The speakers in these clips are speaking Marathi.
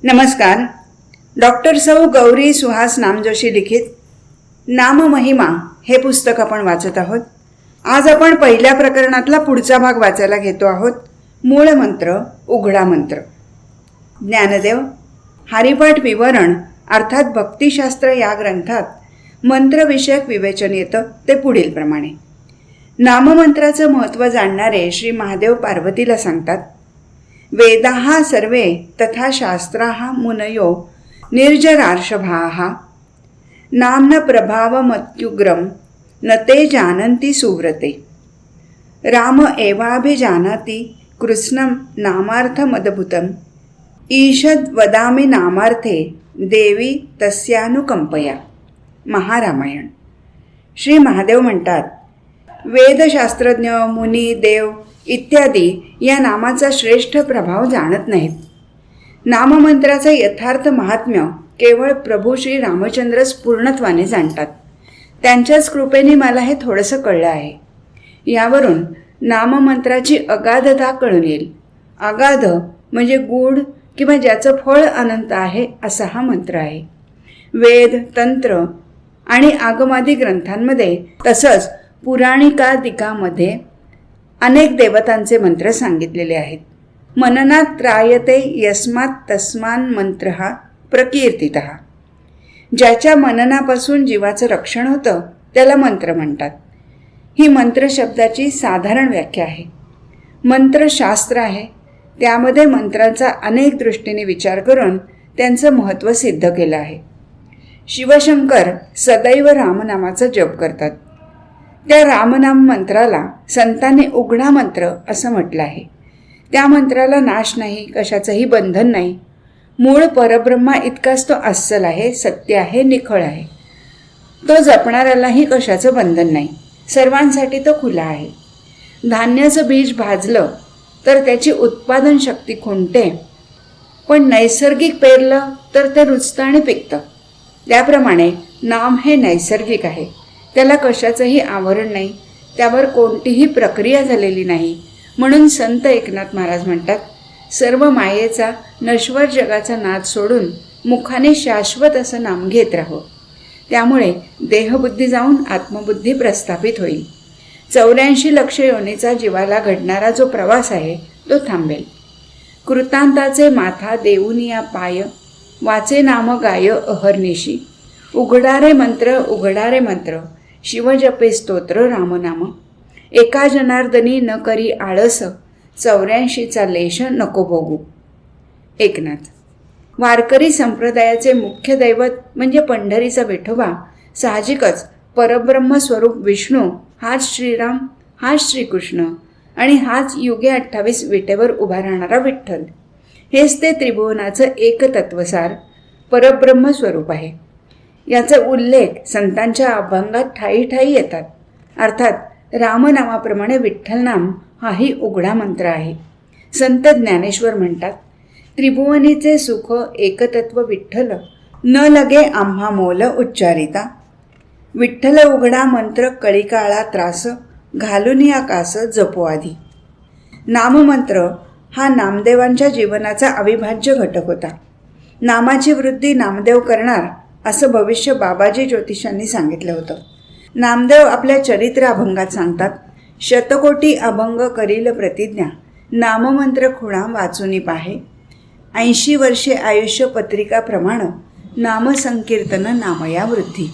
नमस्कार. डॉक्टर सौ गौरी सुहास नामजोशी लिखित नाममहिमा हे पुस्तक आपण वाचत आहोत. आज आपण पहिल्या प्रकरणातला पुढचा भाग वाचायला घेतो आहोत. मूळ मंत्र, उघडा मंत्र. ज्ञानदेव हरिपाठ विवरण अर्थात भक्तिशास्त्र या ग्रंथात मंत्रविषयक विवेचन येतं. ते पुढील प्रमाणे. नाममंत्राचं महत्त्व जाणणारे श्री महादेव पार्वतीला सांगतात, वेदाः सर्वे तथा शास्त्राः मुनयो निर्जरार्षभाः नाम्न प्रभावमत्युग्रं न ते जानन्ति सुव्रते. राम एवाभिजानाति कृष्णं नामार्थमद्भुतम् ईषद् वदामि नामार्थे देवी तस्यानुकंपया. महारामायण. श्री महादेव म्हणतात, वेदशास्त्रज्ञ, मुनी, देव इत्यादी या नामाचा श्रेष्ठ प्रभाव जाणत नाहीत. नाममंत्राचं यथार्थ महात्म्य केवळ प्रभू श्री रामचंद्रच पूर्णत्वाने जाणतात. त्यांच्याच कृपेने मला हे थोडंसं कळलं आहे. यावरून नाममंत्राची अगाधता कळून येईल. अगाध म्हणजे गूढ किंवा ज्याचं फळ अनंत आहे असा हा मंत्र आहे. वेद, तंत्र आणि आगमादी ग्रंथांमध्ये तसंच पुराणिकादिकामध्ये अनेक देवतांचे मंत्र सांगितलेले आहेत. मननात त्रायते यस्मात तस्मान मंत्र प्रकीर्तितः. ज्याच्या मननापासून जीवाचं रक्षण होतं त्याला मंत्र म्हणतात. ही मंत्र शब्दाची साधारण व्याख्या आहे. मंत्र शास्त्र आहे. त्यामध्ये मंत्रांचा अनेक दृष्टीने विचार करून त्यांचं महत्त्व सिद्ध केलं आहे. शिवशंकर सदैव रामनामाचा जप करतात. त्या रामनाम मंत्राला संतांनी उघडा मंत्र असं म्हटलं आहे. त्या मंत्राला नाश नाही, कशाचंही बंधन नाही. मूळ परब्रह्मा इतकाच तो अस्सल आहे, सत्य आहे, निखळ आहे. तो जपणाऱ्यालाही कशाचं बंधन नाही. सर्वांसाठी तो खुला आहे. धान्याचं बीज भाजलं तर त्याची उत्पादन शक्ती खुंटते, पण नैसर्गिक पेरलं तर ते रुजतं आणि पिकतं. त्याप्रमाणे नाम हे नैसर्गिक आहे. त्याला कशाचंही आवरण नाही, त्यावर कोणतीही प्रक्रिया झालेली नाही. म्हणून संत एकनाथ महाराज म्हणतात, सर्व मायेचा नश्वर जगाचा नाद सोडून मुखाने शाश्वत असं नाम घेत राहो. त्यामुळे देहबुद्धी जाऊन आत्मबुद्धी प्रस्थापित होईल. 84 लक्ष योनीचा जीवाला घडणारा जो प्रवास आहे तो थांबेल. कृतांताचे माथा देऊनिया पाय वाचे नाम गाय अहर्निशी. उघडारे मंत्र शिवजपे स्तोत्र रामनाम. एका जनार्दनी न करी आळस 84चा लेश नको भोगू. एकनाथ. वारकरी संप्रदायाचे मुख्य दैवत म्हणजे पंढरीचा विठोबा. साहजिकच परब्रह्म स्वरूप विष्णू हाच श्रीराम, हाच श्रीकृष्ण आणि हाच युगे 28 विटेवर उभा राहणारा विठ्ठल. हेच ते त्रिभुवनाचं एकतत्वसार परब्रह्म स्वरूप आहे. याचा उल्लेख संतांच्या अभंगात ठायी ठायी येतात. अर्थात रामनामाप्रमाणे विठ्ठलनाम हाही उघडा मंत्र आहे. संत ज्ञानेश्वर म्हणतात, त्रिभुवनीचे सुख एकतत्व विठ्ठल न लगे आम्हा मोल उच्चारिता. विठ्ठल उघडा मंत्र कळिकाळा त्रास घालून आकास जपो आधी. नाममंत्र हा नामदेवांच्या जीवनाचा अविभाज्य घटक होता. नामाची वृद्धी नामदेव करणार असं भविष्य बाबाजी ज्योतिषांनी सांगितलं होतं. नामदेव आपल्या चरित्र अभंगात सांगतात, शतकोटी अभंग करील प्रतिज्ञा नाममंत्र खुणा वाचुनी पाहे. 80 वर्षे आयुष्य पत्रिकाप्रमाणे नामसंकीर्तन नामया वृद्धी.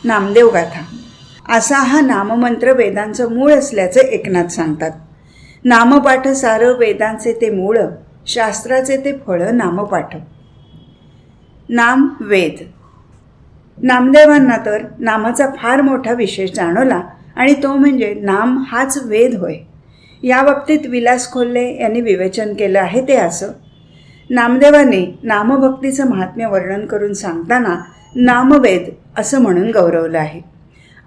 नामदेव गाथा असा हा नाममंत्र वेदांचं मूळ असल्याचं एकनाथ सांगतात. नामपाठ सार वेदांचे ते मूळ, शास्त्राचे ते फळ नामपाठ. नाम वेद. नामदेवांना तर नामाचा फार मोठा विशेष जाणवला आणि तो म्हणजे नाम हाच वेद होय. या बाबतीत विलास खोल्ले यांनी विवेचन केलं आहे ते असं, नामदेवांनी नामभक्तीचं महात्म्य वर्णन करून सांगताना नामवेद असं म्हणून गौरवलं आहे.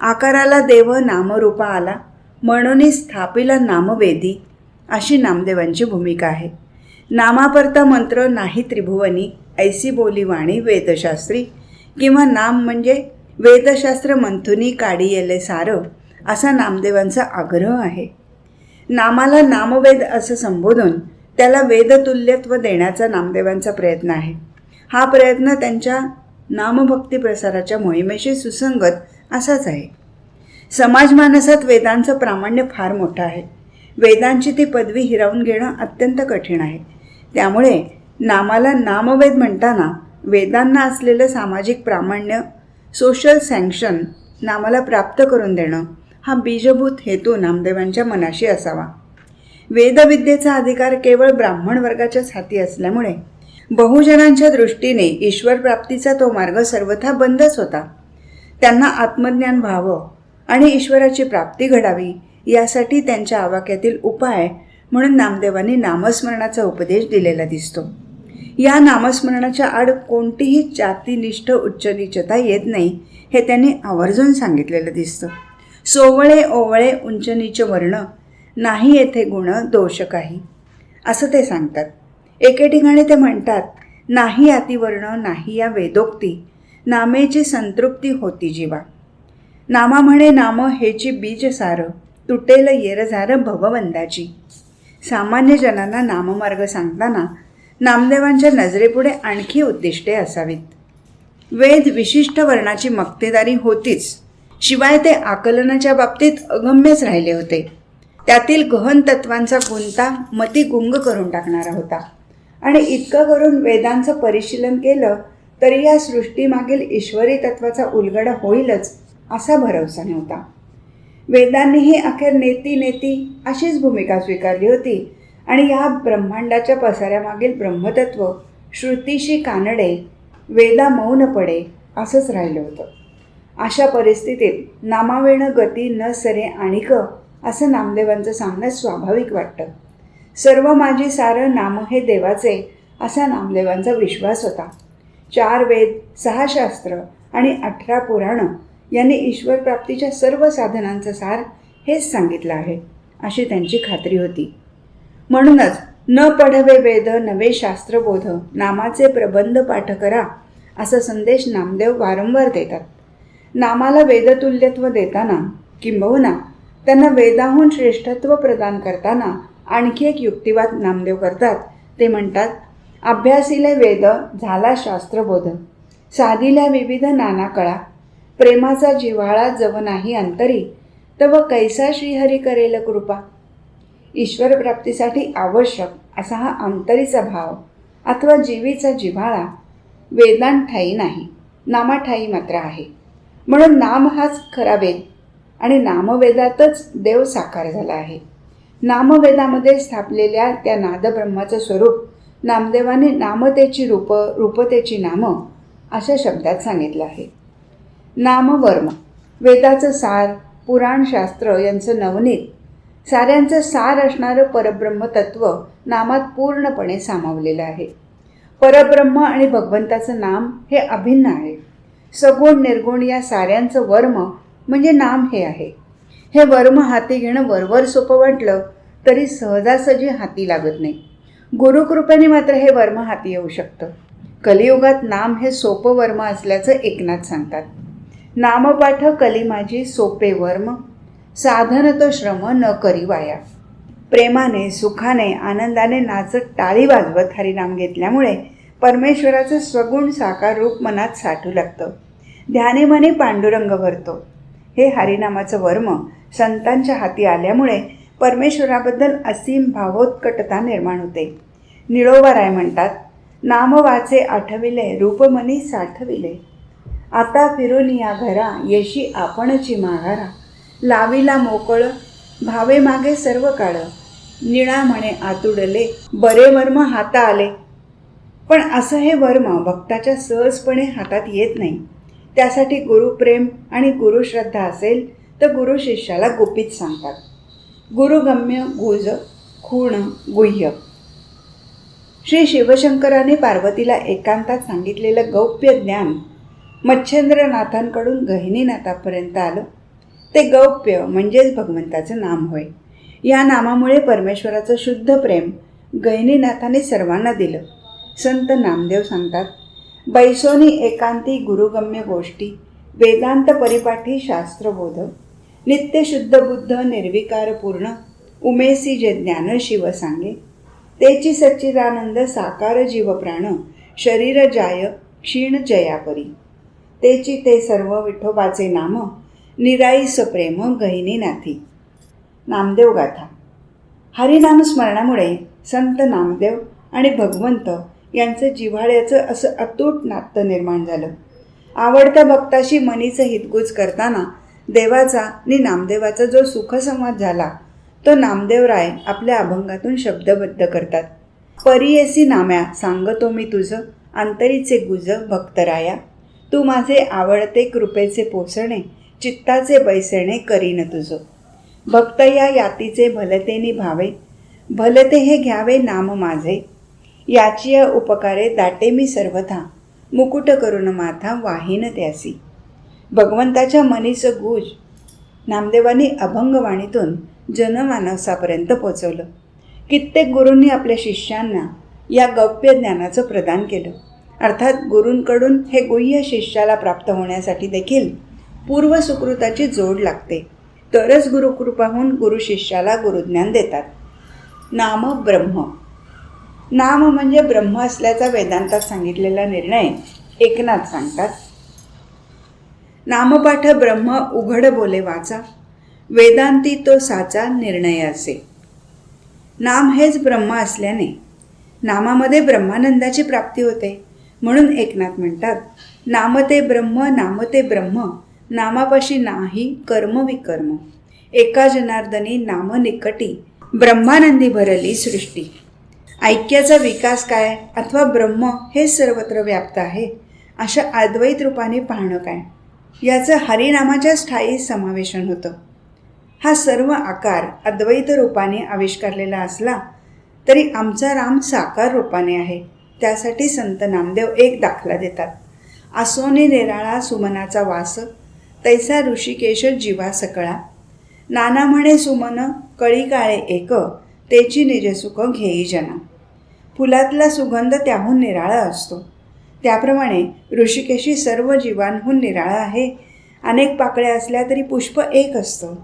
आकाराला देव नामरूपा आला म्हणून स्थापिला नामवेदी अशी नामदेवांची भूमिका आहे. नामापरता मंत्र नाही त्रिभुवनी ऐसी बोली वाणी वेदशास्त्री. किंवा नाम म्हणजे वेदशास्त्र मंथुनी काढी येले सार असा नामदेवांचा आग्रह आहे. नामाला नामवेद असं संबोधून त्याला वेदतुल्यत्व देण्याचा नामदेवांचा प्रयत्न आहे. हा प्रयत्न त्यांच्या नामभक्ती प्रसाराच्या मोहिमेशी सुसंगत असाच आहे. समाजमानसात वेदांचं प्रामाण्य फार मोठं आहे. वेदांची ती पदवी हिरावून घेणं अत्यंत कठीण आहे. त्यामुळे नामाला नामवेद म्हणताना वेदांना असलेलं सामाजिक प्रामाण्य, सोशल सँक्शन नामाला प्राप्त करून देणं हा बीजभूत हेतू नामदेवांच्या मनाशी असावा. वेदविद्येचा अधिकार केवळ ब्राह्मण वर्गाच्याच हाती असल्यामुळे बहुजनांच्या दृष्टीने ईश्वरप्राप्तीचा तो मार्ग सर्वथा बंदच होता. त्यांना आत्मज्ञान व्हावं आणि ईश्वराची प्राप्ती घडावी यासाठी त्यांच्या आवाक्यातील उपाय म्हणून नामदेवांनी नामस्मरणाचा उपदेश दिलेला दिसतो. या नामस्मरणाच्या आड कोणतीही जातीनिष्ठ उच्चनीचता येत नाही हे त्यांनी आवर्जून सांगितलेलं दिसतं. सोवळे ओवळे उंचनीच वर्ण, नाही येथे गुण दोष काही, असं ते सांगतात. एके ठिकाणी ते म्हणतात, नाही अतिवर्ण नाही या वेदोक्ती, नामेची संतृप्ती होती जीवा. नामा म्हणे नाम हेची बीज सार, तुटेल येरझार भवबंधाची. सामान्य जनांना नाममार्ग सांगताना नामदेवांच्या नजरेपुढे आणखी उद्दिष्टे असावीत. वेद विशिष्ट वर्णाची मक्तेदारी होतीच, शिवाय ते आकलनाच्या बाबतीत अगम्यच राहिले होते. त्यातील गहन तत्वांचा गुंता मती गुंग करून टाकणारा होता आणि इतकं करून वेदांचं परिशीलन केलं तरी या सृष्टीमागील ईश्वरी तत्वाचा उलगडा होईलच असा भरवसा नव्हता. वेदांनीही अखेर नेती नेती अशीच भूमिका स्वीकारली होती आणि या ब्रह्मांडाच्या पसाऱ्यामागील ब्रह्मतत्व श्रुतीशी कानडे, वेदा मौन पडे असंच राहिलं होतं. अशा परिस्थितीत नामावेणं गती न सरे आणिक असं नामदेवांचं सांगणं स्वाभाविक वाटतं. सर्व माझी सारं नाम हे देवाचे असा नामदेवांचा विश्वास होता. 4 वेद, 6 शास्त्र आणि 18 पुराणं यांनी ईश्वरप्राप्तीच्या सर्व साधनांचं सार हेच सांगितलं आहे अशी त्यांची खात्री होती. म्हणूनच न पढवे वेद नवे शास्त्रबोध, नामाचे प्रबंध पाठ करा असा संदेश नामदेव वारंवार देतात. नामाला वेदतुल्यत्व देताना किंबहुना त्यांना वेदाहून श्रेष्ठत्व प्रदान करताना आणखी एक युक्तिवाद नामदेव करतात. ते म्हणतात, अभ्यासिले वेद झाला शास्त्रबोध, साधिल्या विविध नाना कळा, प्रेमाचा जिव्हाळा जव नाही अंतरी, तव कैसा श्रीहरी करेल कृपा. ईश्वरप्राप्तीसाठी आवश्यक असा हा अंतरीचा भाव अथवा जीवीचा जिव्हाळा वेदांठाई नाही, नामाठाई मात्र आहे. म्हणून नाम हाच खरा वेद आणि नामवेदातच देव साकार झाला आहे. नामवेदामध्ये स्थापलेल्या त्या नादब्रह्माचं स्वरूप नामदेवाने नामतेची रूपतेची नामं अशा शब्दात सांगितलं आहे. नामवर्म, वेदाचं सार, पुराणशास्त्र यांचं नवनीत, साऱ्यांचं सार असणारं परब्रह्म तत्व नामात पूर्णपणे सामावलेलं आहे. परब्रह्म आणि भगवंताचं नाम हे अभिन्न आहे. सगुण निर्गुण या साऱ्यांचं वर्म म्हणजे नाम हे आहे. हे वर्म हाती घेणं वरवर सोपं वाटलं तरी सहजासहजी हाती लागत नाही. गुरुकृपेने मात्र हे वर्म हाती येऊ शकतं. कलियुगात नाम हे सोपं वर्म असल्याचं एकनाथ सांगतात. नामपाठ कली माझी सोपे वर्म, साधन तो श्रम न करी वाया. प्रेमाने, सुखाने, आनंदाने नाचत टाळी वाजवत हरिनाम घेतल्यामुळे परमेश्वराचं स्वगुण साकार रूप मनात साठू लागतं. ध्याने मने पांडुरंग भरतो. हे हरिनामाचं वर्म संतांच्या हाती आल्यामुळे परमेश्वराबद्दल असीम भावोत्कटता निर्माण होते. निळोबाराय म्हणतात, नाम वाचे आठविले रूपमनी साठविले, आता फिरून या घरा येशी आपणची माघारा, लाविला मोकळ भावे मागे सर्व काळ, निळा म्हणे आतुडले बरे वर्म हाता आले. पण असं हे वर्म भक्ताच्या सहजपणे हातात येत नाही. त्यासाठी गुरुप्रेम आणि गुरुश्रद्धा असेल तर गुरु शिष्याला गुपित सांगतात. गुरुगम्य गुज खूण गुह्य. श्री शिवशंकराने पार्वतीला एकांतात सांगितलेलं गौप्य ज्ञान मच्छेंद्रनाथांकडून गहिनीनाथापर्यंत आलं. ते गौप्य म्हणजेच भगवंताचं नाम होय. या नामामुळे परमेश्वराचं शुद्ध प्रेम गहिनीनाथाने सर्वांना दिलं. संत नामदेव सांगतात, बैसोनी एकांती गुरुगम्य गोष्टी, वेदांत परिपाठी शास्त्रबोध, नित्य शुद्ध बुद्ध निर्विकार पूर्ण, उमेसी जे ज्ञान शिव सांगे. तेची सच्चिदानंद साकार जीव प्राण, शरीर जाय क्षीण जयापरी. तेची ते सर्व विठोबाचे नाम, निराईस प्रेम गहिनी नाथी. नामदेव गाथा. हरिनाम स्मरणामुळे संत नामदेव आणि भगवंत यांचं जिव्हाळ्याचं असं अतूट नातं निर्माण झालं. आवडत्या भक्ताशी मनीचं हितगुज करताना देवाचा आणि नामदेवाचा जो सुखसंवाद झाला तो नामदेवराय आपल्या अभंगातून शब्दबद्ध करतात. परियेसी नाम्या सांगतो मी तुझं, अंतरीचे गुज भक्तराया. तू माझे आवडते कृपेचे पोसणे, चित्ताचे बैसणे करीन तुझं. भक्त या यातीचे भलतेनी भावे, भलते हे घ्यावे नाम माझे. याची उपकारे दाटे मी सर्वथा, मुकुट करून माथा वाहीन त्यासी. भगवंताच्या मनीचं गुज नामदेवांनी अभंगवाणीतून जनमानसापर्यंत पोचवलं. कित्येक गुरूंनी आपल्या शिष्यांना या गौप्य ज्ञानाचं प्रदान केलं. अर्थात गुरूंकडून हे गुह्य शिष्याला प्राप्त होण्यासाठी देखील पूर्वसुकृताची जोड लागते. तरच गुरुकृपा होऊन गुरु शिष्याला गुरुज्ञान देतात. नाम ब्रह्म. नाम म्हणजे ब्रह्म असल्याचा वेदांतात सांगितलेला निर्णय एकनाथ सांगतात. नामपाठ ब्रह्म उघड बोले वाचा, वेदांती तो साचा निर्णय असे. नाम हेच ब्रह्म असल्याने नामामध्ये ब्रह्मानंदाची प्राप्ती होते. म्हणून एकनाथ म्हणतात, नामते ब्रह्म नामते ब्रह्म, नामापाशी नाही कर्म विकर्म. एका जनार्दनी नाम निकटी, ब्रह्मानंदी भरली सृष्टी. ऐक्याचा विकास काय अथवा ब्रह्म हे सर्वत्र व्याप्त आहे अशा अद्वैत रूपाने पाहणं काय, याचं हरिनामाच्या ठायी समावेशन होतं. हा सर्व आकार अद्वैत रूपाने आविष्कारलेला असला तरी आमचा राम साकार रूपाने आहे. त्यासाठी संत नामदेव एक दाखला देतात. आसोने निराळा सुमनाचा वास, तैसा ऋषिकेश जीवा सकळा. नाना म्हणे सुमन कळी काळे एक, तेची निजसुख घेई जना. फुलातला सुगंध त्याहून निराळा असतो, त्याप्रमाणे ऋषिकेशी सर्व जीवांहून निराळा आहे. अनेक पाकळ्या असल्या तरी पुष्प एक असतं.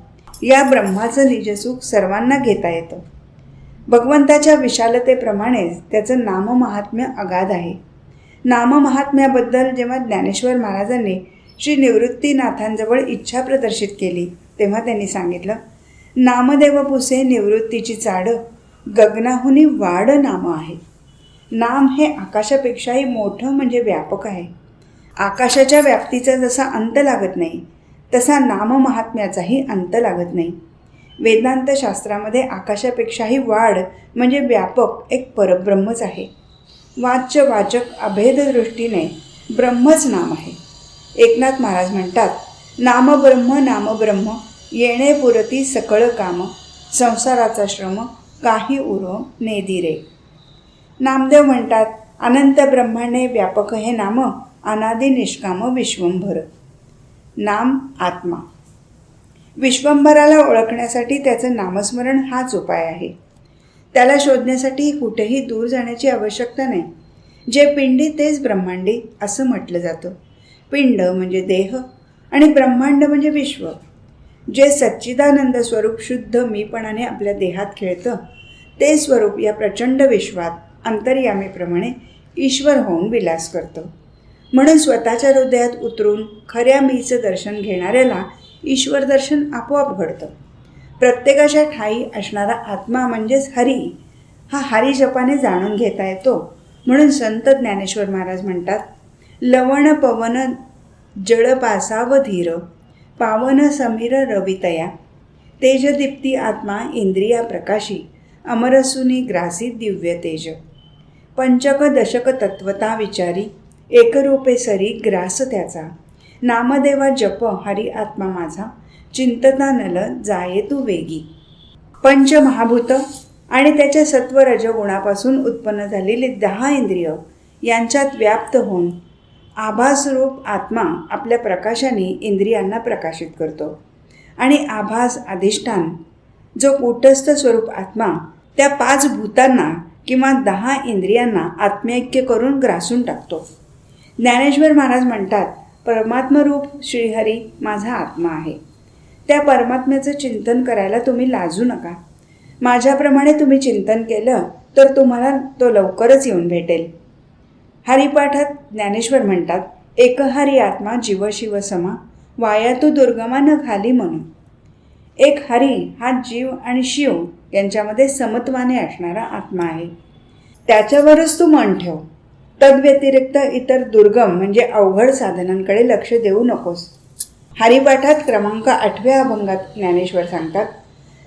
या ब्रह्माचं निजसुख सर्वांना घेता येतं. भगवंताच्या विशालतेप्रमाणेच त्याचं नाममहात्म्य अगाध आहे. नाममहात्म्याबद्दल जेव्हा ज्ञानेश्वर महाराजांनी श्री निवृत्तीनाथांजवळ इच्छा प्रदर्शित केली तेव्हा त्यांनी सांगितलं, नामदेव पुसे निवृत्तीची चाड, गगनाहुनी वाड नाम आहे. नाम हे आकाशापेक्षाही मोठं म्हणजे व्यापक आहे. आकाशाच्या व्याप्तीचा जसा अंत लागत नाही तसा नाममहात्म्याचाही अंत लागत नाही. वेदांत शास्त्रामध्ये आकाशापेक्षाही वाढ म्हणजे व्यापक एक परब्रह्मच आहे. वाच्य वाचक अभेद दृष्टीने ब्रह्मच नाम आहे. एकनाथ महाराज म्हणतात, नाम ब्रह्म येणे पुरती सकळ काम, संसाराचा श्रम काही उरो नेदिरे. नामदेव म्हणतात, अनंत ब्रह्मांडे व्यापक हे नाम, अनादि निष्काम विश्वंभर. नाम आत्मा. विश्वंभराला ओळखण्यासाठी त्याचं नामस्मरण हाच उपाय आहे. त्याला शोधण्यासाठी कुठेही दूर जाण्याची आवश्यकता नाही. जे पिंडी तेच ब्रह्मांडी असं म्हटलं जातं. पिंड म्हणजे देह आणि ब्रह्मांड म्हणजे विश्व. जे सच्चिदानंद स्वरूप शुद्ध मीपणाने आपल्या देहात खेळतं ते स्वरूप या प्रचंड विश्वात अंतर्यामीप्रमाणे ईश्वर होऊन विलास करतं. म्हणून स्वतःच्या हृदयात उतरून खऱ्या मीचं दर्शन घेणाऱ्याला ईश्वर दर्शन आपोआप घडतं. प्रत्येकाच्या ठायी असणारा आत्मा म्हणजेच हरी हा हरिजपाने जाणून घेता येतो. म्हणून संत ज्ञानेश्वर महाराज म्हणतात, लवण पवन जळ पासाव धीर, पावन समीर रवितया. तेजदीप्ती आत्मा इंद्रिया प्रकाशी, अमरसुनी ग्रासी दिव्य तेज. पंचक दशक तत्वता विचारी, एकरूपे सरी ग्रास त्याचा. नामदेवा जप हरी आत्मा माझा, चिंतता नल जाये तू वेगी. पंचमहाभूत आणि त्याच्या सत्व रजगुणापासून उत्पन्न झालेली 10 इंद्रिय यांच्यात व्याप्त होऊन आभासरूप आत्मा आपल्या प्रकाशाने इंद्रियांना प्रकाशित करतो. आणि आभास अधिष्ठान जो कूटस्थ स्वरूप आत्मा त्या 5 भूतांना किंवा 10 इंद्रियांना आत्मैक्य करून ग्रासून टाकतो. ज्ञानेश्वर महाराज म्हणतात, परमात्मरूप श्रीहरी माझा आत्मा आहे. त्या परमात्म्याचं चिंतन करायला तुम्ही लाजू नका. माझ्याप्रमाणे तुम्ही चिंतन केलं तर तुम्हाला तो लवकरच येऊन भेटेल. हरिपाठात ज्ञानेश्वर म्हणतात, एक हरी आत्मा जीव शिव समा, वायातू दुर्गमा न खाली म्हणून. एक हरी हा जीव आणि शिव यांच्यामध्ये समत्वाने असणारा आत्मा आहे. त्याच्यावरच तू मन ठेव. तद्व्यतिरिक्त इतर दुर्गम म्हणजे अवघड साधनांकडे लक्ष देऊ नकोस. हरिपाठात क्रमांक 8व्या अभंगात ज्ञानेश्वर सांगतात,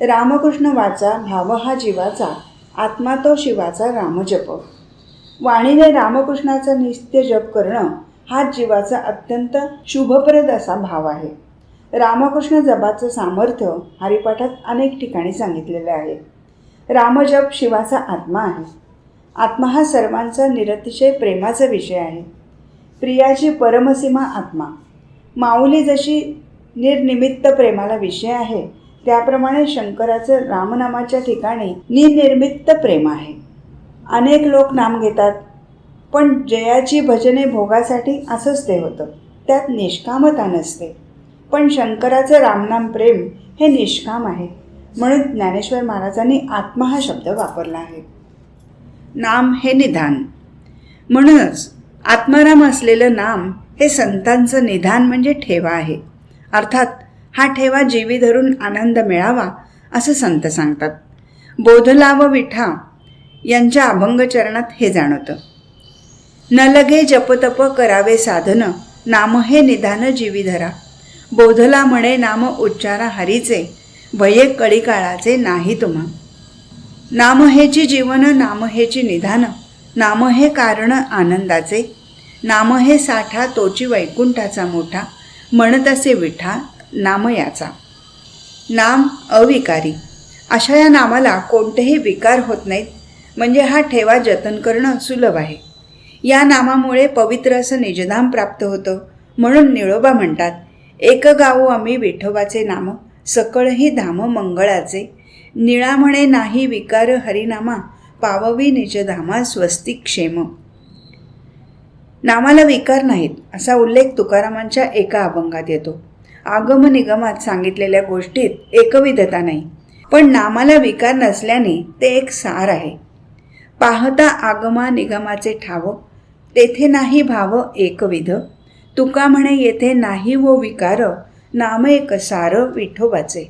रामकृष्ण वाचा भाव हा जीवाचा, आत्मा तो शिवाचा रामजप. वाणीने रामकृष्णाचा नित्य जप करणं हाच जीवाचा अत्यंत शुभप्रद असा भाव आहे. रामकृष्ण जपाचं सामर्थ्य हरिपाठात अनेक ठिकाणी सांगितलेलं आहे. रामजप शिवाचा आत्मा आहे. आत्मा हा सर्वांचा निरतिशय प्रेमाचा विषय आहे. प्रियाची परमसीमा आत्मा. माऊली जशी निर्निमित्त प्रेमाला विषय आहे, त्याप्रमाणे शंकराचं रामनामाच्या ठिकाणी निर्निमित्त प्रेम आहे. अनेक लोक नाम घेतात, पण जयाची भजने भोगासाठी असंच ते होतं. त्यात निष्कामता नसते. पण शंकराचं रामनाम प्रेम हे निष्काम आहे. म्हणून ज्ञानेश्वर महाराजांनी आत्मा हा शब्द वापरला आहे. नाम हे निधान. म्हणूनच आत्माराम असलेलं नाम हे संतांचं निधान म्हणजे ठेवा आहे. अर्थात हा ठेवा जीवी धरून आनंद मिळावा असं संत सांगतात. बोधला व विठा यांच्या अभंगचरणात हे जाणवतं. न लगे जपतप करावे साधन, नाम हे निधान जीवी धरा. बोधला म्हणे नाम उच्चारा हरीचे, भये कळी काळाचे नाही तुम्हा. नाम हेची जीवन, नाम हेची निधान, नाम हे कारण आनंदाचे, नाम हे साठा तोची वैकुंठाचा मोठा, म्हणत असे विठा नाम याचा. नाम अविकारी. अशा या नामाला कोणतेही विकार होत नाहीत. म्हणजे हा ठेवा जतन करणं सुलभ आहे. या नामामुळे पवित्र असं निजधाम प्राप्त होतं. म्हणून निळोबा म्हणतात, एक गाऊ आम्ही विठोबाचे नाम, सकळही धाम मंगळाचे. निळा म्हणे नाही विकार हरिनामा, पाववी निजधामा स्वस्ती क्षेम. नामाला विकार नाहीत असा उल्लेख तुकारामांच्या एका अभंगात येतो. आगम निगमात सांगितलेल्या गोष्टीत एकविधता नाही, पण नामाला विकार नसल्याने ते एक सार आहे. पाहता आगमा निगमाचे ठाव, तेथे नाही भाव एकविध. तुका म्हणे येथे नाही वो विकार, नाम एक सार विठोबाचे.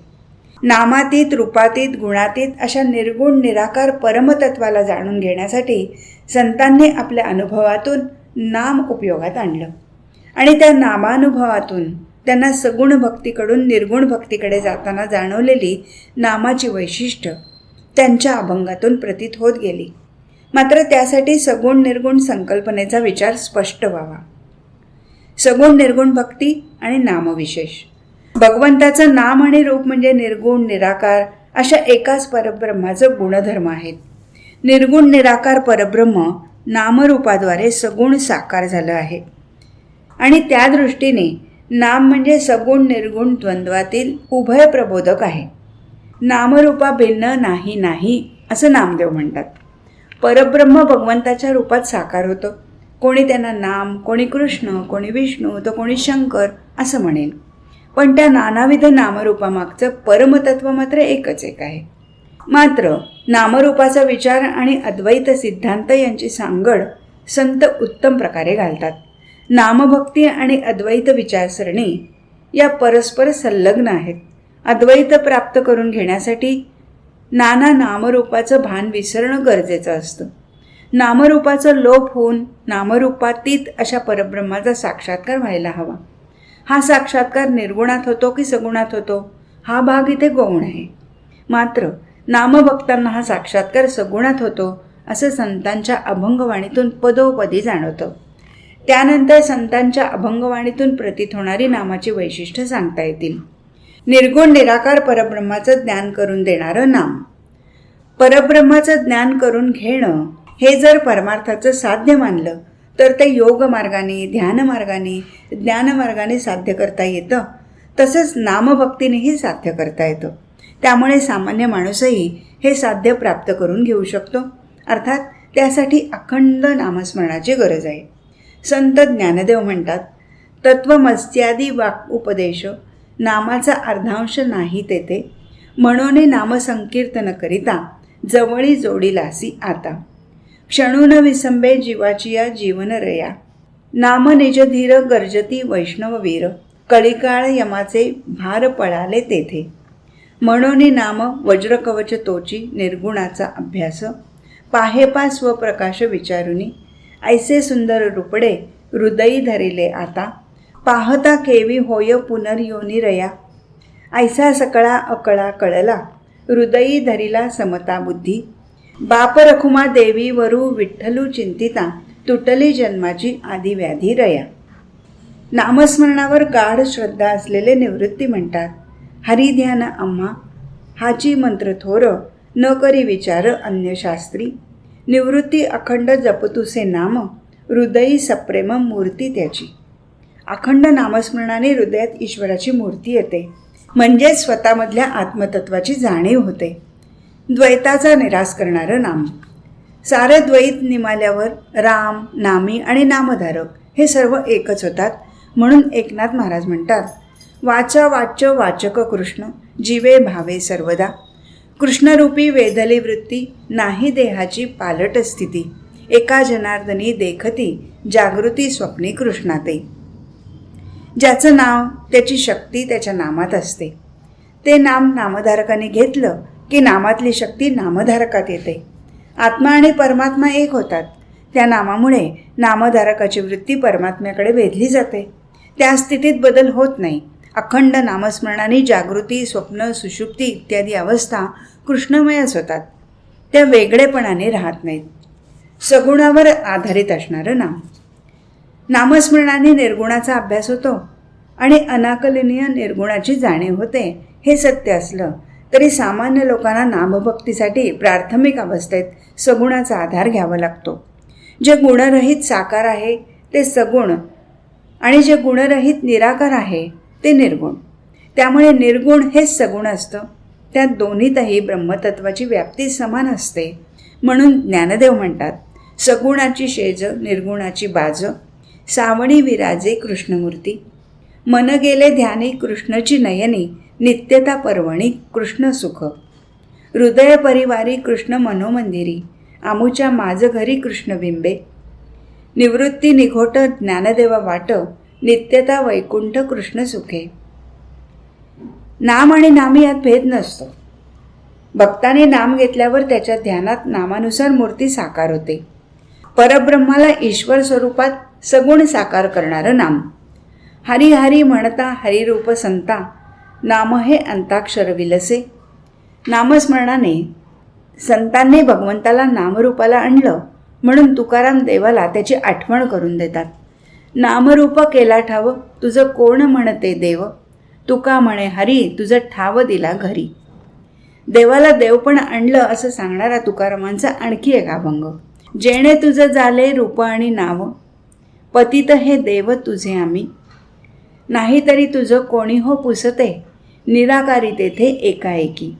नामातीत, रूपातीत, गुणातीत अशा निर्गुण निराकार परमतत्वाला जाणून घेण्यासाठी संतांनी आपल्या अनुभवातून नाम उपयोगात आणलं. आणि त्या नामानुभवातून त्यांना सगुण भक्तीकडून निर्गुण भक्तीकडे जाताना जाणवलेली नामाची वैशिष्ट्य त्यांच्या अभंगातून प्रतीत होत गेली. मात्र त्यासाठी सगुण निर्गुण संकल्पनेचा विचार स्पष्ट व्हावा. सगुण निर्गुण भक्ती आणि नामविशेष. भगवंताचं नाम आणि रूप म्हणजे निर्गुण निराकार अशा एकाच परब्रह्माचं गुणधर्म आहेत. निर्गुण निराकार परब्रह्म नामरूपाद्वारे सगुण साकार झालं आहे. आणि त्या दृष्टीने नाम म्हणजे सगुण निर्गुण द्वंद्वातील उभय प्रबोधक आहे. नामरूपा भिन्न नाही नाही असं नामदेव म्हणतात. परब्रह्म भगवंताच्या रूपात साकार होतं. कोणी त्यांना नाम, कोणी कृष्ण, कोणी विष्णू, तर कोणी शंकर असं म्हणेल. पण त्या नानाविध नामरूपामागचं परमतत्व मात्र एकच एक आहे. मात्र नामरूपाचा विचार आणि अद्वैत सिद्धांत यांची सांगड संत उत्तम प्रकारे घालतात. नामभक्ती आणि अद्वैत विचारसरणी या परस्पर संलग्न आहेत. अद्वैत प्राप्त करून घेण्यासाठी नाना नामरूपाचं भान विसरणं गरजेचं असतं. नामरूपाचं लोप होऊन नामरूपातीत अशा परब्रह्माचा साक्षात्कार व्हायला हवा. हा साक्षात्कार निर्गुणात होतो की सगुणात होतो हा भाग इथे गौण आहे. मात्र नामभक्तांना हा साक्षात्कार सगुणात होतो असं संतांच्या अभंगवाणीतून पदोपदी जाणवतं. त्यानंतर संतांच्या अभंगवाणीतून प्रतीत होणारी नामाची वैशिष्ट्य सांगता येतील. निर्गुण निराकार परब्रह्माचं ज्ञान करून देणारं नाम. परब्रह्माचं ज्ञान करून घेणं हे जर परमार्थाचं साध्य मानलं तर ते योग मार्गाने, ध्यान मार्गाने, ज्ञानमार्गाने साध्य करता येतं. तसंच नामभक्तीनेही साध्य करता येतं. त्यामुळे सामान्य माणूसही हे साध्य प्राप्त करून घेऊ शकतो. अर्थात त्यासाठी अखंड नामस्मरणाची गरज आहे. संत ज्ञानदेव म्हणतात, तत्वमस्त्यादी वाक उपदेश, नामाचा अर्धांश नाही तेथे. म्हणून नामसंकीर्तन करिता जवळी जोडीलासी आता. क्षणून विसंबे जीवाची या जीवनरया. नाम निज धीर गर्जती वैष्णववीर. कळीकाळ यमाचे भार पळाले तेथे. म्हणून नाम वज्रकवच तोची निर्गुणाचा अभ्यास. पाहेपा स्वप्रकाश विचारुनी. ऐसे सुंदर रूपडे हृदयी धरिले आता. पाहता केवी होय पुनर्योनिरया. ऐसा सकळा अकळा कळला हृदयी धरिला समता बुद्धी. बाप रखुमा देवी वरू विठ्ठलू चिंतिता. तुटली जन्माची आदिव्याधी रया. नामस्मरणावर गाढ श्रद्धा असलेले निवृत्ती म्हणतात, हरिध्यान आम्हा हाची मंत्र थोर. न करी विचार अन्य शास्त्री. निवृत्ती अखंड जपतुसे नाम. हृदयी सप्रेम मूर्ती त्याची. अखंड नामस्मरणाने हृदयात ईश्वराची मूर्ती येते, म्हणजेच स्वतःमधल्या आत्मतत्वाची जाणीव होते. द्वैताचा निराश करणारं नाम. सारं द्वैत निमाल्यावर राम, नामी आणि नामधारक हे सर्व एकच होतात. म्हणून एकनाथ महाराज म्हणतात, वाचा वाच्य वाचक कृष्ण जीवे भावे सर्वदा. कृष्णरूपी वेधली वृत्ती नाही देहाची पालट स्थिती. एका जनार्दनी देखती जागृती स्वप्नी कृष्णाते. ज्याचं नाव त्याची शक्ती त्याच्या नामात असते. ते नाम नामधारकाने घेतलं की नामातली शक्ती नामधारकात येते. आत्मा आणि परमात्मा एक होतात. त्या नामामुळे नामधारकाची वृत्ती परमात्म्याकडे वेधली जाते. त्या स्थितीत बदल होत नाही. अखंड नामस्मरणाने जागृती, स्वप्न, सुषुप्ती इत्यादी अवस्था कृष्णमयच होतात. त्या वेगळेपणाने राहत नाहीत. सगुणावर आधारित असणारं नाम. नामस्मरणाने निर्गुणाचा अभ्यास होतो आणि अनाकलनीय निर्गुणाची जाणीव होते. हे सत्य असलं तरी सामान्य लोकांना नामभक्तीसाठी प्राथमिक अवस्थेत सगुणाचा आधार घ्यावा लागतो. जे गुणरहित साकार आहे ते सगुण आणि जे गुणरहित निराकार आहे ते निर्गुण. त्यामुळे निर्गुण हेच सगुण असतं. त्यात दोन्हीतही ब्रह्मतत्वाची व्याप्ती समान असते. म्हणून ज्ञानदेव म्हणतात, सगुणाची शेज निर्गुणाची बाज. सावणी विराजे कृष्णमूर्ती. मन गेले ध्यानी कृष्णची नयनी. नित्यता पर्वणी कृष्ण सुख. हृदय परिवारी कृष्ण मनोमंदिरी. आमुच्या माझ घरी कृष्णबिंबे. निवृत्ती निघोट ज्ञानदेवा वाट. नित्यता वैकुंठ कृष्ण सुखे. नाम आणि नामी यात भेद नसतो. भक्ताने नाम घेतल्यावर त्याच्या ध्यानात नामानुसार मूर्ती साकार होते. परब्रह्माला ईश्वर स्वरूपात सगुण साकार करणारं नाम. हरी हरी म्हणता हरिरूप संता. नाम हे अंताक्षर विलसे. नामस्मरणाने संतांनी भगवंताला नामरूपाला आणलं म्हणून तुकाराम देवाला त्याची आठवण करून देतात. नामरूप केला ठाव तुझं कोण म्हणते देव. तुका म्हणे हरी तुझं ठाव दिला घरी. देवाला देवपण आणलं असं सांगणारा तुकारामांचा आणखी एक अभंग. जेणे तुझं झाले रूप आणि नाव. पतित हे देव तुझे आम्ही. नाहीतरी तुझं कोणी हो पुसते. निराकारी तेथे एकाएकी.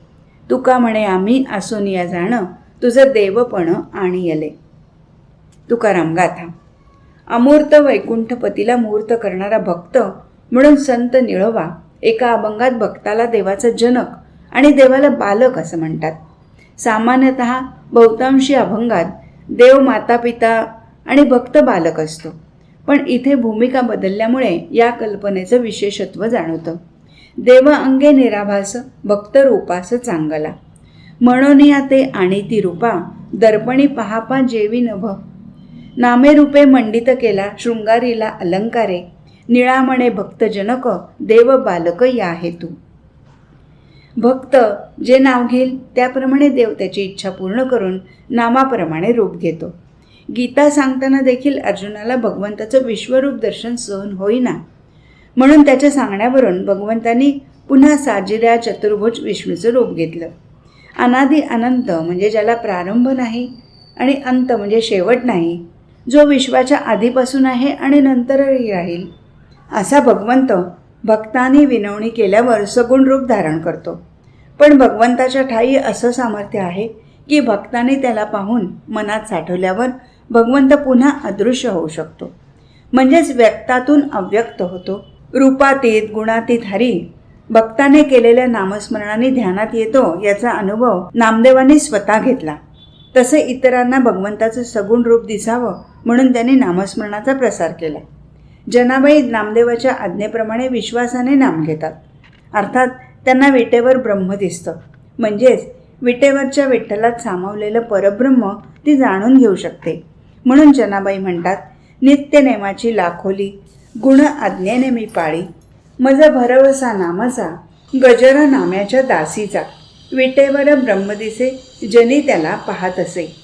तुका म्हणे आम्ही आसोनिया जाणं. तुझं देवपण आणि यले. तुकाराम गाथा. अमूर्त वैकुंठपतीला मूर्त करणारा भक्त म्हणून संत निळोबा एका अभंगात भक्ताला देवाचा जनक आणि देवाला बालक असं म्हणतात. सामान्यत बहुतांशी अभंगात देव माता पिता आणि भक्त बालक असतो. पण इथे भूमिका बदलल्यामुळे या कल्पनेचं विशेषत्व जाणवतं. देव अंगे निराभास भक्त रूपास चांगला. म्हणून या ते आणि ती रूपा दर्पणी पहापा जेवी नभ. नामे रूपे मंडित केला शृंगारीला अलंकारे. निळा म्हणे भक्तजनक देव बालक या हेतू. भक्त जे नाव घेईल त्याप्रमाणे देव त्याची इच्छा पूर्ण करून नामाप्रमाणे रूप घेतो. गीता सांगताना देखील अर्जुनाला भगवंताचं विश्वरूप दर्शन सहन होईना. म्हणून त्याच्या सांगण्यावरून भगवंतांनी पुन्हा साजिऱ्या चतुर्भुज विष्णूचं रूप घेतलं. अनादि अनंत म्हणजे ज्याला प्रारंभ नाही आणि अंत म्हणजे शेवट नाही, जो विश्वाच्या आधीपासून आहे आणि नंतरही राहील, असा भगवंत भक्तांनी विनवणी केल्यावर सगुण रूप धारण करतो. पण भगवंताच्या ठायी असं सामर्थ्य आहे की भक्तांनी त्याला पाहून मनात साठवल्यावर भगवंत पुन्हा अदृश्य होऊ शकतो. म्हणजेच व्यक्तातून अव्यक्त होतो. रूपातीत गुणातीत हरी भक्ताने केलेल्या नामस्मरणाने ध्यानात येतो याचा अनुभव नामदेवांनी स्वतः घेतला. तसे इतरांना भगवंताचं सगुण रूप दिसावं म्हणून त्यांनी नामस्मरणाचा प्रसार केला. जनाबाई नामदेवाच्या आज्ञेप्रमाणे विश्वासाने नाम घेतात. अर्थात त्यांना विटेवर ब्रह्म दिसतं, म्हणजेच विटेवरच्या विठ्ठलात सामावलेलं परब्रह्म ती जाणून घेऊ शकते. म्हणून जनाबाई म्हणतात, नित्य नेमाची लाखोली, गुण आज्ञेने मी पाळी, मज भरवसा नामाचा, गजर नाम्याच्या दासीचा, विटेवर ब्रह्म दिसे, जनी त्याला पाहत असे.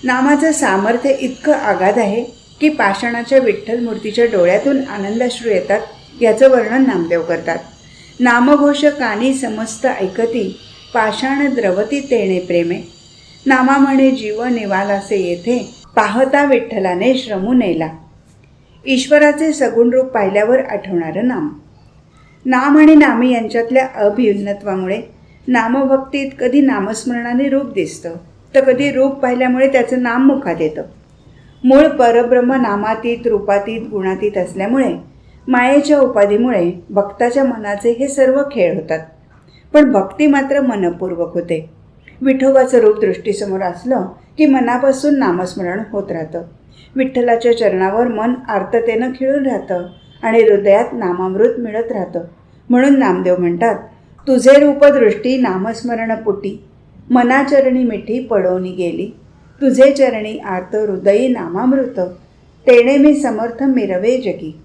नामाचं सामर्थ्य इतकं आगाध आहे की पाषाणाच्या विठ्ठल मूर्तीच्या डोळ्यातून आनंदाश्रू येतात याचं वर्णन नामदेव करतात. नामघोष कानी समस्त ऐकती, पाषाण द्रवती तेणे प्रेमे, नामा म्हणे जीव निवालासे येथे, पाहता विठ्ठलाने श्रमू नेला. ईश्वराचे सगुण रूप पाहिल्यावर आठवणारं नाम. नाम आणि नामी यांच्यातल्या अभिन्नत्वामुळे नामभक्तीत कधी नामस्मरणाने रूप दिसतं तर कधी रूप पाहिल्यामुळे त्याचं नाम मुखात येतं. मूळ परब्रह्म नामातीत, रूपातीत, गुणातीत असल्यामुळे मायेच्या उपाधीमुळे भक्ताच्या मनाचे हे सर्व खेळ होतात. पण भक्ती मात्र मनपूर्वक होते. विठोबाचं रूप दृष्टीसमोर असलं की मनापासून नामस्मरण होत राहतं. विठ्ठलाच्या चरणावर मन आर्ततेनं खिळून राहतं आणि हृदयात नामामृत मिळत राहतं. म्हणून नामदेव म्हणतात, तुझे रूप दृष्टी नामस्मरण पुटी, मनाचरणी मिठी पडवणी गेली, तुझे चरणी आर्त हृदयी नामामृत, तेणे मी समर्थ मिरवे जगी.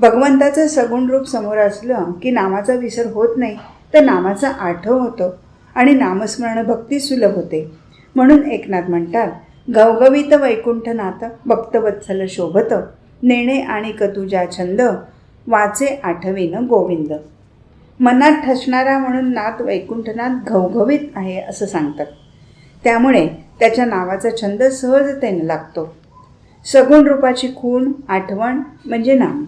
भगवंताचं सगुण रूप समोर असलं की नामाचा विसर होत नाही, तर नामाचा आठव होतो आणि नामस्मरण भक्ती सुलभ होते. म्हणून एकनाथ म्हणतात, घवघवीत वैकुंठनाथ, भक्तवत्सल शोभत, नेणे आणि तुझा छंद, वाचे आठवीन गोविंद. मनात ठसणारा म्हणून नाथ वैकुंठनाथ घवघवीत आहे असं सांगतात. त्यामुळे त्याच्या नावाचा छंद सहजतेने लागतो. सगुण रूपाची खूण आठवण म्हणजे नाम.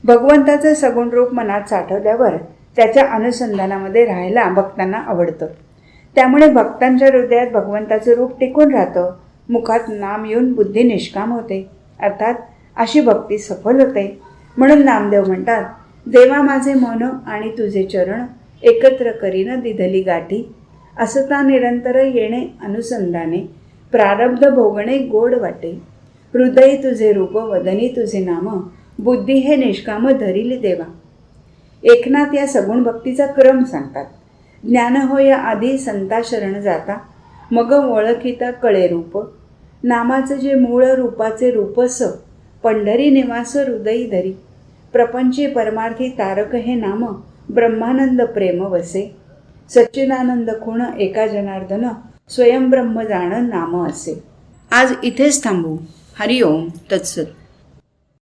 भगवंताचं सगुण रूप मनात साठवल्यावर त्याच्या अनुसंधानामध्ये राहायला भक्तांना आवडतं. त्यामुळे भक्तांच्या हृदयात भगवंताचं रूप टिकून राहतं. मुखात नाम येऊन बुद्धी निष्काम होते, अर्थात अशी भक्ती सफल होते. म्हणून नामदेव म्हणतात, देवा माझे मन आणि तुझे चरण, एकत्र करीन दिधली गाठी, असता निरंतर येणे अनुसंधाने, प्रारब्ध भोगणे गोड वाटे, हृदयी तुझे रूप वदनी तुझे नाम, बुद्धी हे निष्काम धरिली देवा. एकनाथ या सगुण भक्तीचा क्रम सांगतात. ज्ञान होय आधी संता शरण जाता, मग ओळखिता कळे रूप, नामाचं जे मूळ रूपाचे रूपस, पंढरी निवास हृदयी धरी, प्रपंची परमार्थी तारक हे नाम, ब्रह्मानंद प्रेम वसे, सच्चिदानंद खुण एका जनार्दन, स्वयंब्रह्म जाण नाम असे. आज इथेच थांबू. हरिओम तत्सत.